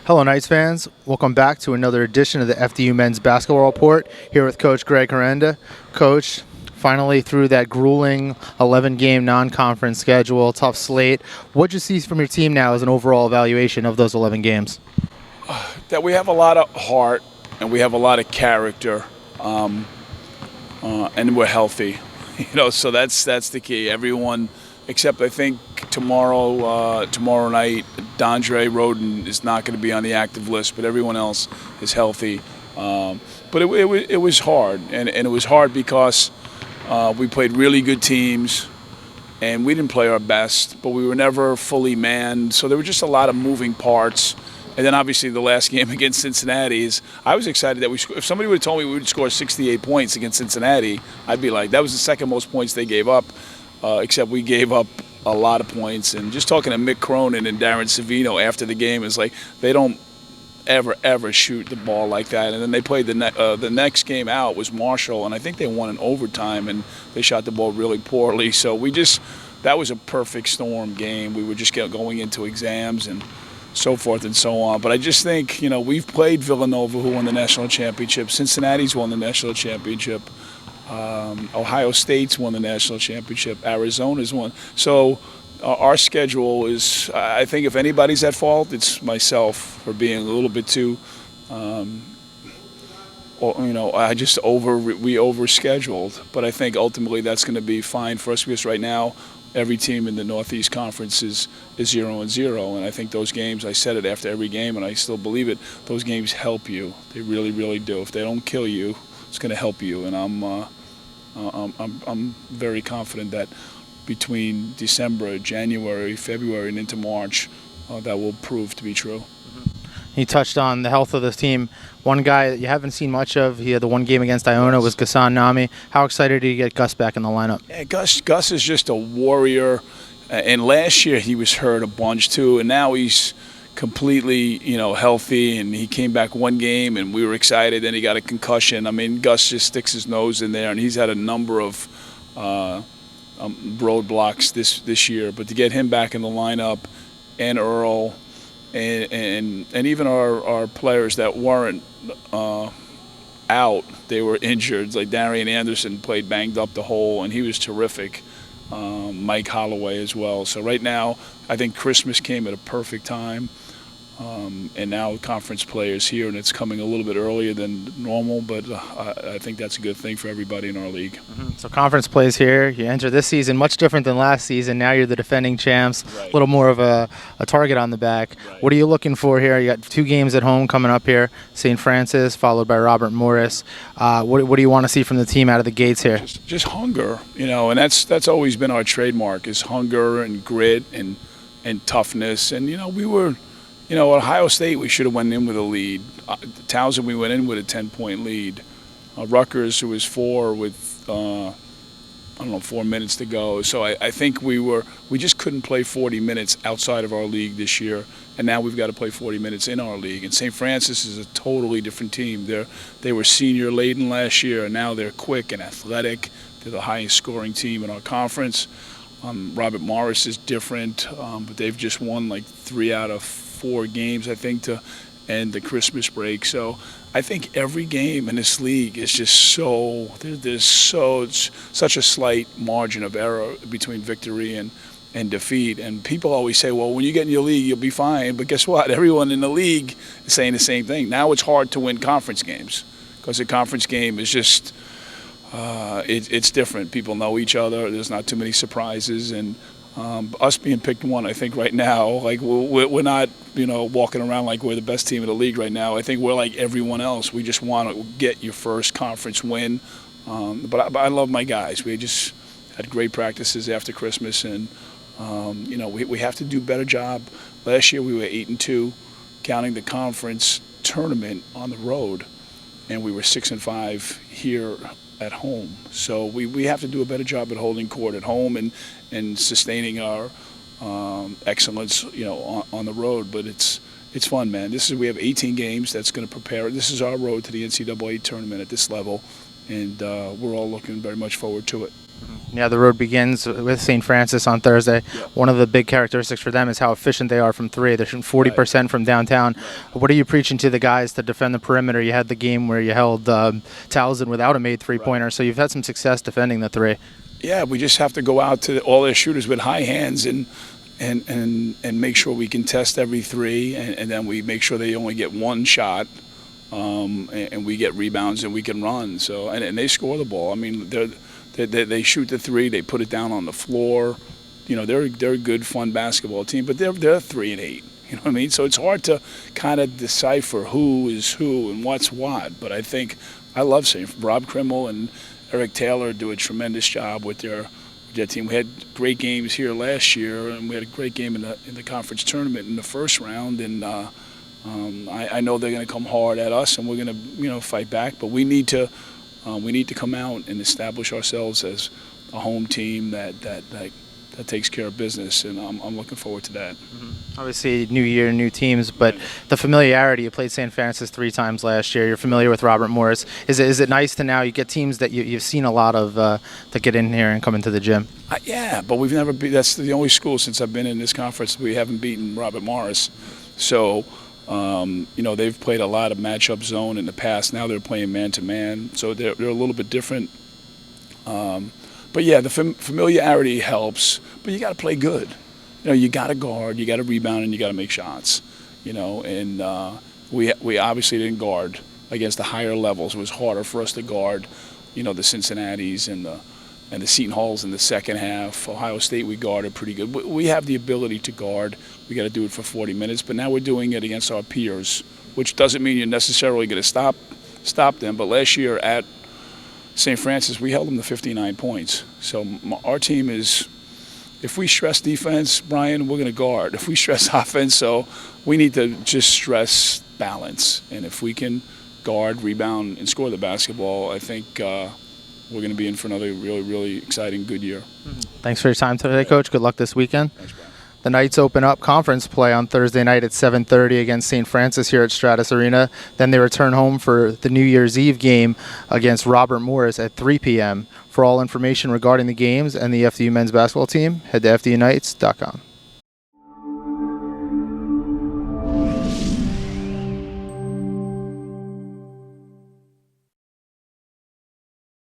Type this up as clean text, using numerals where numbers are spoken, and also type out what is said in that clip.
Hello, Knights fans. Welcome back to another edition of the FDU Men's Basketball Report here with Coach Greg Herenda. Coach, finally through that grueling 11-game non-conference schedule, tough slate. What'd you see from your team now as an overall evaluation of those 11 games? That we have a lot of heart and we have a lot of character, and we're healthy. So that's the key. Everyone, except I think tomorrow night, Dondre Roden is not going to be on the active list, but everyone else is healthy. But it was hard, and it was hard because we played really good teams, and we didn't play our best, but we were never fully manned. So there were just a lot of moving parts. And then obviously the last game against Cincinnati I was excited that if somebody would have told me we would score 68 points against Cincinnati, I'd be like, that was the second most points they gave up, except we gave up a lot of points. And just talking to Mick Cronin and Darren Savino after the game, is like they don't ever shoot the ball like that. And then they played the next game out was Marshall, and I think they won in overtime, and they shot the ball really poorly. So that was a perfect storm game. We were just going into exams and so forth and so on. But I just think, we've played Villanova, who won the national championship. Cincinnati's won the national championship. Ohio State's won the national championship. Arizona's won. So our schedule is, I think if anybody's at fault, it's myself for being a little bit too, we overscheduled. But I think ultimately that's going to be fine for us because right now, every team in the Northeast Conference is 0-0, and I think those games, I said it after every game, and I still believe it, those games help you. They really, really do. If they don't kill you, it's going to help you, and I'm very confident that between December, January, February, and into March, that will prove to be true. He touched on the health of this team. One guy that you haven't seen much of, he had the one game against Iona, was Ghassan Nami. How excited are you to get Gus back in the lineup? Yeah, Gus is just a warrior. And last year he was hurt a bunch too, and now he's completely, healthy. And he came back one game, and we were excited. Then he got a concussion. I mean, Gus just sticks his nose in there, and he's had a number of roadblocks this year. But to get him back in the lineup, and Earl, and even our players that weren't out, they were injured. Like Darian Anderson played banged up the hole, and he was terrific. Mike Holloway as well. So right now, I think Christmas came at a perfect time. And now conference play is here, and it's coming a little bit earlier than normal, but I think that's a good thing for everybody in our league. Mm-hmm. So conference play is here. You enter this season much different than last season. Now you're the defending champs, right. A little more of a target on the back. Right. What are you looking for here? You got 2 games at home coming up here, St. Francis, followed by Robert Morris. What do you want to see from the team out of the gates here? Just hunger, and that's always been our trademark, is hunger and grit and toughness. And, we were – Ohio State, we should have went in with a lead. Towson, we went in with a 10-point lead. Rutgers, who was 4 with, 4 minutes to go. So I think we just couldn't play 40 minutes outside of our league this year, and now we've got to play 40 minutes in our league. And St. Francis is a totally different team. They were senior-laden last year, and now they're quick and athletic. They're the highest-scoring team in our conference. Robert Morris is different, but they've just won like 3 out of 4 games, I think, to end the Christmas break. So I think every game in this league is just there's such a slight margin of error between victory and defeat. And people always say, well, when you get in your league, you'll be fine. But guess what? Everyone in the league is saying the same thing. Now it's hard to win conference games because a conference game is just it's different. People know each other. There's not too many surprises, and us being picked 1, I think right now, like we're not, walking around like we're the best team in the league right now. I think we're like everyone else. We just want to get your first conference win. But I love my guys. We just had great practices after Christmas, and we have to do a better job. Last year we were 8-2, counting the conference tournament on the road, and we were 6-5 here at home. So we have to do a better job at holding court at home and sustaining our excellence, on the road. But it's fun, man. We have 18 games. That's going to prepare. This is our road to the NCAA tournament at this level, and we're all looking very much forward to it. Yeah, the road begins with St. Francis on Thursday. Yeah. One of the big characteristics for them is how efficient they are from three. They're shooting 40% from downtown. What are you preaching to the guys to defend the perimeter? You had the game where you held Towson without a made three-pointer, so you've had some success defending the three. Yeah, we just have to go out to all their shooters with high hands and make sure we can test every three, and then we make sure they only get one shot, and we get rebounds and we can run. So and they score the ball. I mean, they shoot the three, they put it down on the floor. You know, they're a good, fun basketball team, but they're 3 and 8. You know what I mean? So it's hard to kind of decipher who is who and what's what. But I think I love seeing Rob Krimmel and Eric Taylor do a tremendous job with their team. We had great games here last year, and we had a great game in the conference tournament in the first round. And I know they're going to come hard at us, and we're going to fight back. But we need to come out and establish ourselves as a home team that takes care of business, and I'm looking forward to that. Obviously, new year, new teams, but the familiarity. You played St. Francis 3 times last year. You're familiar with Robert Morris. Is it nice to now you get teams that you've seen a lot of that get in here and come into the gym? Yeah, but we've never beat. That's the only school since I've been in this conference we haven't beaten Robert Morris. So, they've played a lot of matchup zone in the past. Now they're playing man-to-man, so they're a little bit different. But yeah, the familiarity helps, but you got to play good. You got to guard, you got to rebound, and you got to make shots. And we obviously didn't guard against the higher levels. It was harder for us to guard, the Cincinnatis and the Seton Halls in the second half. Ohio State we guarded pretty good. We have the ability to guard. We got to do it for 40 minutes, but now we're doing it against our peers, which doesn't mean you're necessarily going to stop them. But last year at St. Francis, we held them to 59 points. So our team is, if we stress defense, Brian, we're going to guard. If we stress offense, so we need to just stress balance. And if we can guard, rebound, and score the basketball, I think we're going to be in for another really, really exciting, good year. Thanks for your time today, Coach. Good luck this weekend. Thanks, Brian. The Knights open up conference play on Thursday night at 7:30 against St. Francis here at Stratus Arena. Then they return home for the New Year's Eve game against Robert Morris at 3 p.m. For all information regarding the games and the FDU men's basketball team, head to fduknights.com.